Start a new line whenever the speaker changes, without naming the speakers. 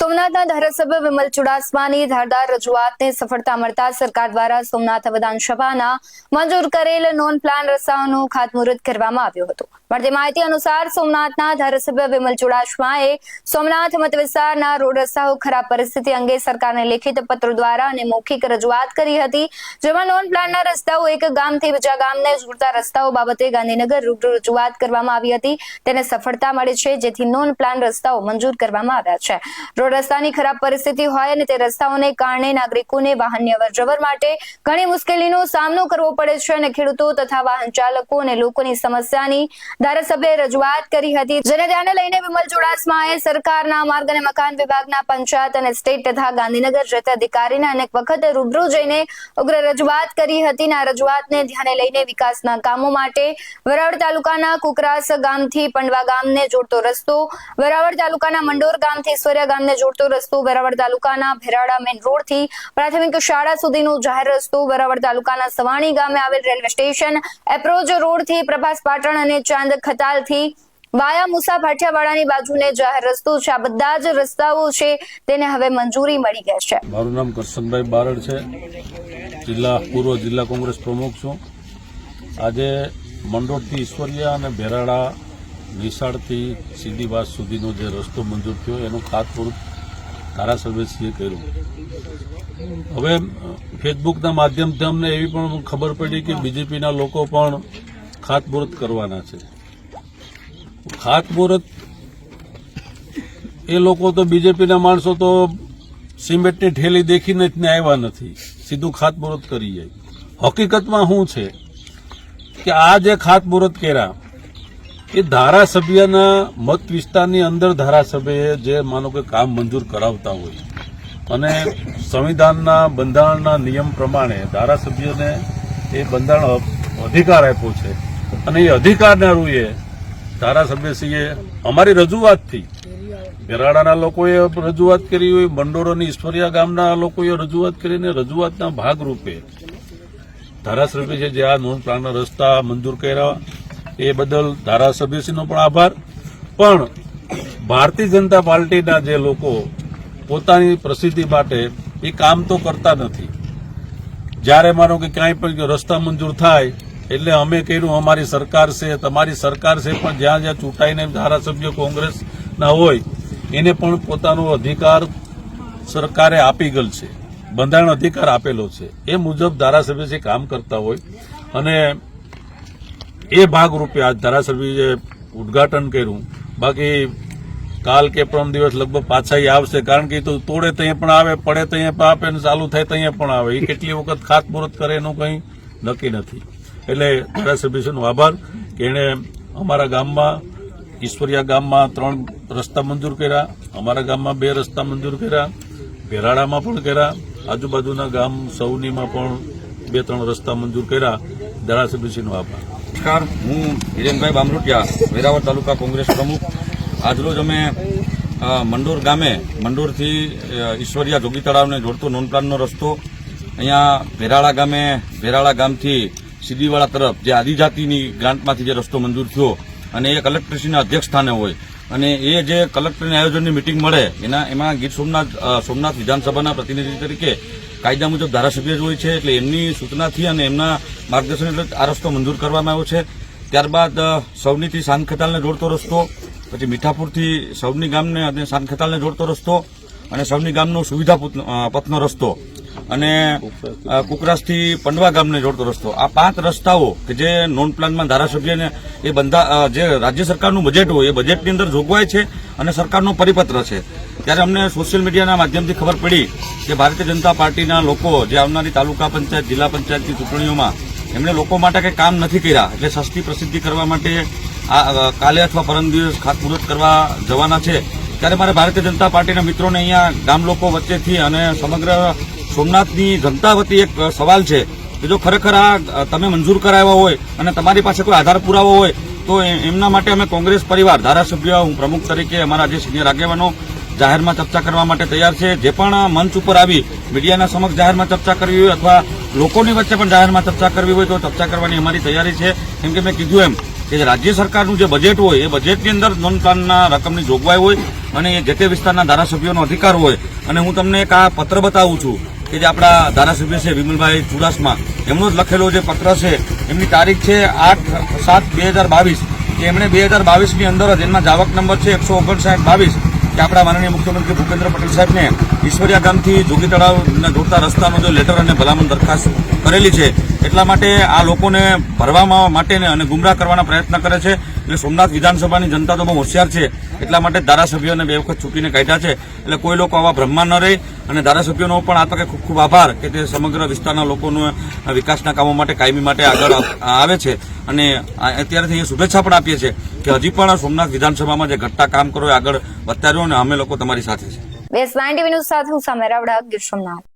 સોમનાથના ધારાસભ્ય વિમલ ચુડાસમાની ધારદાર રજૂઆતને સફળતા મળતા સરકાર દ્વારા સોમનાથ વિધાનસભાના મંજૂર કરેલ નોન પ્લાન રસ્તાઓનું ખાતમુહૂર્ત કરવામાં આવ્યું હતું। મળતી માહિતી અનુસાર સોમનાથના ધારાસભ્ય વિમલ ચુડાસમાએ સોમનાથ મત વિસ્તારના રોડ રસ્તાઓ ખરાબ પરિસ્થિતિ અંગે સરકારને લેખિત પત્ર દ્વારા અને મૌખિક રજૂઆત કરી હતી, જેમાં નોન પ્લાનના રસ્તાઓ એક ગામથી બીજા ગામને જોડતા રસ્તાઓ બાબતે ગાંધીનગર રૂબરૂ રજૂઆત કરવામાં આવી હતી। તેને સફળતા મળી છે, જેથી નોન પ્લાન રસ્તાઓ મંજૂર કરવામાં આવ્યા છે। રોડ રસ્તાની ખરાબ પરિસ્થિતિ હોય અને તે રસ્તાઓને કારણે નાગરિકોને વાહનની અવરજવર માટે ઘણી મુશ્કેલીનો સામનો કરવો પડે છે અને ખેડૂતો તથા વાહન ચાલકો અને લોકોની સમસ્યાની ધારાસભ્યએ રજૂઆત કરી હતી, જેને ધ્યાને લઈને વિમલ ચુડાસમાએ સરકારના માર્ગ અને મકાન વિભાગના પંચાયત અને સ્ટેટ તથા ગાંધીનગર જતા અધિકારીને અનેક વખત રૂબરૂ જઈને ઉગ્ર રજૂઆત કરી હતી। આ રજૂઆતને ધ્યાને લઈને વિકાસના કામો માટે વેરાવળ તાલુકાના કુકરાસ ગામથી પંડવા ગામને જોડતો રસ્તો, વેરાવળ તાલુકાના મંડોર ગામથી ઈશ્વરિયા ગામને જોડતો રસ્તો, વેરાવળ તાલુકાના ભેરાડા મેઇન રોડથી પ્રાથમિક શાળા સુધીનો જાહેર રસ્તો, વેરાવળ તાલુકાના સવાણી ગામે આવેલ રેલવે સ્ટેશન એપ્રોચ રોડથી પ્રભાસ પાટણ અને ચાંદ ખતાલથી વાયા મુસા ભાટિયાવાડાની બાજુને જાહેર રસ્તો છે। આ બધા જ રસ્તાઓ છે તેને હવે મંજૂરી મળી ગઈ છે।
મારું નામ કરશનભાઈ બારડ છે, પૂર્વ જિલ્લા કોંગ્રેસ પ્રમુખ છું। આજે મંડોળથી ઈશ્વરિયા અને ભેરાડા નિશાળથી સીડીવાસ સુધીનો જે રસ્તો મંજૂર થયો એનું ખાતમુહૂર્ત ધારાસભ્યશ્રીએ કર્યું। હવે ફેસબુકના માધ્યમથી અમને એવી પણ ખબર પડી કે બીજેપીના લોકો પણ ખાતમુહૂર્ત કરવાના છે। ખાતમુહૂર્ત એ લોકો તો બીજેપીના માણસો તો સિમેન્ટની ઠેલી દેખીને જ આવ્યા નથી, સીધું ખાતમુહૂર્ત કરી જાય। હકીકતમાં શું છે કે આ જે ખાતમુહૂર્ત કર્યા એ ધારાસભ્યના મત વિસ્તારની અંદર ધારાસભ્યએ જે માનો કે કામ મંજૂર કરાવતા હોય અને સંવિધાનના બંધારણના નિયમ પ્રમાણે ધારાસભ્યને એ બંધારણ અધિકાર આપ્યો છે અને એ અધિકારના રૂએ ધારાસભ્યશ્રીએ અમારી રજૂઆતથી ભેરાડાના લોકોએ રજૂઆત કરી હોય, મંડોર અને ઈશ્વરિયા ગામના લોકોએ રજૂઆત કરીને રજૂઆતના ભાગરૂપે ધારાસભ્ય છે જે આ નોન પ્લાનના રસ્તા મંજૂર કર્યા એ બદલ ધારાસભ્યશ્રીનો પણ આભાર। પણ ભારતીય જનતા પાર્ટીના જે લોકો પોતાની પ્રસિદ્ધિ માટે એ કામ તો કરતા નથી। જ્યારે માનો કે ક્યાંય પણ રસ્તા મંજૂર થાય એટલે અમે કહ્યું અમારી સરકાર છે, તમારી સરકાર છે, પણ જ્યાં જ્યાં ચૂંટાઈને ધારાસભ્ય કોંગ્રેસના હોય એને પણ પોતાનો અધિકાર સરકારે આપી ગયેલ છે, બંધારણ અધિકાર આપેલો છે, એ મુજબ ધારાસભ્ય કામ કરતા હોય અને એ ભાગરૂપે આજ ધારાસભ્યએ ઉદઘાટન કર્યું। બાકી કાલ કે પરમ દિવસ લગભગ પાછા આવશે, કારણ કે તો તોડે ત્યાં પણ આવે, પડે ત્યાં પણ આપે, ચાલુ થાય ત્યાં પણ આવે। એ કેટલી વખત ખાતમુહૂર્ત કરે એનું કંઈ નક્કી નથી। એટલે ધારાસભ્યનો આભાર કે એણે અમારા ગામમાં ઈશ્વરિયા ગામમાં 3 રસ્તા મંજૂર કર્યા, અમારા ગામમાં 2 રસ્તા મંજૂર કર્યા, ભેરાડામાં પણ કર્યા, આજુબાજુના ગામ સૌનીમાં પણ 2-3 રસ્તા મંજૂર કર્યા। ધારાસભ્યનો આભાર।
નમસ્કાર, હું હિરેનભાઈ બામરોટિયા, વેરાવળ તાલુકા કોંગ્રેસ પ્રમુખ। આજરોજ અમે મંડોર ગામે મંડોરથી ઈશ્વરિયા જોગી તળાવને જોડતો નોન પ્લાનનો રસ્તો, અહીંયા ભેરાડા ગામથી સીડીવાડા તરફ જે આદિજાતિની ગ્રાન્ટમાંથી જે રસ્તો મંજૂર થયો અને એ કલેક્ટરશ્રીના અધ્યક્ષ સ્થાને હોય અને એ જે કલેક્ટરની આયોજનની મિટિંગ મળે એમાં ગીર સોમનાથ વિધાનસભાના પ્રતિનિધિ તરીકે કાયદા મુજબ ધારાસભ્ય જ હોય છે, એટલે એમની સૂચનાથી અને એમના માર્ગદર્શન એટલે આ રસ્તો મંજૂર કરવામાં આવ્યો છે। ત્યારબાદ સૌનીથી સાનખેતાલને જોડતો રસ્તો, પછી મીઠાપુરથી સૌની ગામને અને સાનખેતાલને જોડતો રસ્તો અને સૌની ગામનો સુવિધા પથનો રસ્તો અને કુકરાસથી પંડવા ગામને જોડતો રસ્તો, આ 5 રસ્તાઓ કે જે નોન પ્લાનમાં ધારાસભ્યને એ જે રાજ્ય સરકારનું બજેટ હોય એ બજેટની અંદર જોગવાઈ છે અને સરકારનો પરિપત્ર છે। ત્યારે અમને સોશિયલ મીડિયાના માધ્યમથી ખબર પડી કે ભારતીય જનતા પાર્ટીના લોકો જે આવનારી તાલુકા પંચાયત, જિલ્લા પંચાયતની ચૂંટણીઓમાં એમણે લોકો માટે કંઈ કામ નથી કર્યા, એટલે સસ્તી પ્રસિદ્ધિ કરવા માટે કાલે અથવા પરમ દિવસ ખાતમુહૂર્ત કરવા જવાના છે। ત્યારે મારે ભારતીય જનતા પાર્ટીના મિત્રોને અહીંયા ગામ લોકો વચ્ચેથી અને સમગ્ર સોમનાથની જનતા વતી એક સવાલ છે કે જો ખરેખર આ તમે મંજૂર કરાવ્યા હોય અને તમારી પાસે કોઈ આધાર પુરાવો હોય તો એમના માટે અમે કોંગ્રેસ પરિવાર, ધારાસભ્ય, હું પ્રમુખ તરીકે અમારા જે સિનિયર આગેવાનો જાહેરમાં ચર્ચા કરવા માટે તૈયાર છે। જે પણ મંચ ઉપર આવી મીડિયાના સમક્ષ જાહેરમાં ચર્ચા કરવી હોય અથવા લોકોની વચ્ચે પણ જાહેરમાં ચર્ચા કરવી હોય તો ચર્ચા કરવાની અમારી તૈયારી છે। કેમ કે મેં કીધું એમ કે રાજ્ય સરકારનું જે બજેટ હોય એ બજેટની અંદર નોન પ્લાનના રકમની જોગવાઈ હોય અને એ જે તે વિસ્તારના ધારાસભ્યોનો અધિકાર હોય. અને હું તમને એક આ પત્ર બતાવું છું કે જે આપણા ધારાસભ્ય છે વિમલભાઈ ચુડાસમા, એમનો જ લખેલો જે પત્ર છે, એમની તારીખ છે 8/7/2022, કે એમણે 2022ની અંદર જ એમના જાવક નંબર છે 159/22, કે આપણા માનનીય મુખ્યમંત્રી ભૂપેન્દ્ર પટેલ સાહેબને ઈશ્વરિયા ગામથી જોગી તળાવને જોડતા રસ્તાનો જો લેટર અને ભલામણ દરખાસ્ત કરેલી છે. એટલા માટે આ લોકોને ભરવા માટે અને ગુમરાહ કરવાના પ્રયત્ન કરે છે. એટલે સોમનાથ વિધાનસભાની જનતા તો બહુ હોશિયાર છે, એટલા માટે ધારાસભ્યોને 2 વખત ચૂંટીને કાઢ્યા છે. એટલે કોઈ લોકો આવા ભ્રમમાં ન રહે. અને ધારાસભ્યોનો પણ આ તકે ખૂબ ખૂબ આભાર કે તે સમગ્ર વિસ્તારના લોકોને વિકાસના કામો માટે કાયમી માટે આગળ આવે છે. અને અત્યારેથી અહીંયા શુભેચ્છા પણ આપીએ છીએ કે હજી પણ સોમનાથ વિધાનસભામાં જે ઘટતા કામ કરો એ આગળ વધતા રહ્યો, અને અમે લોકો તમારી સાથે છે.
બેસ 90 ન્યૂઝ સાથે હું સામે રાવડા, ગીર સોમનાથ.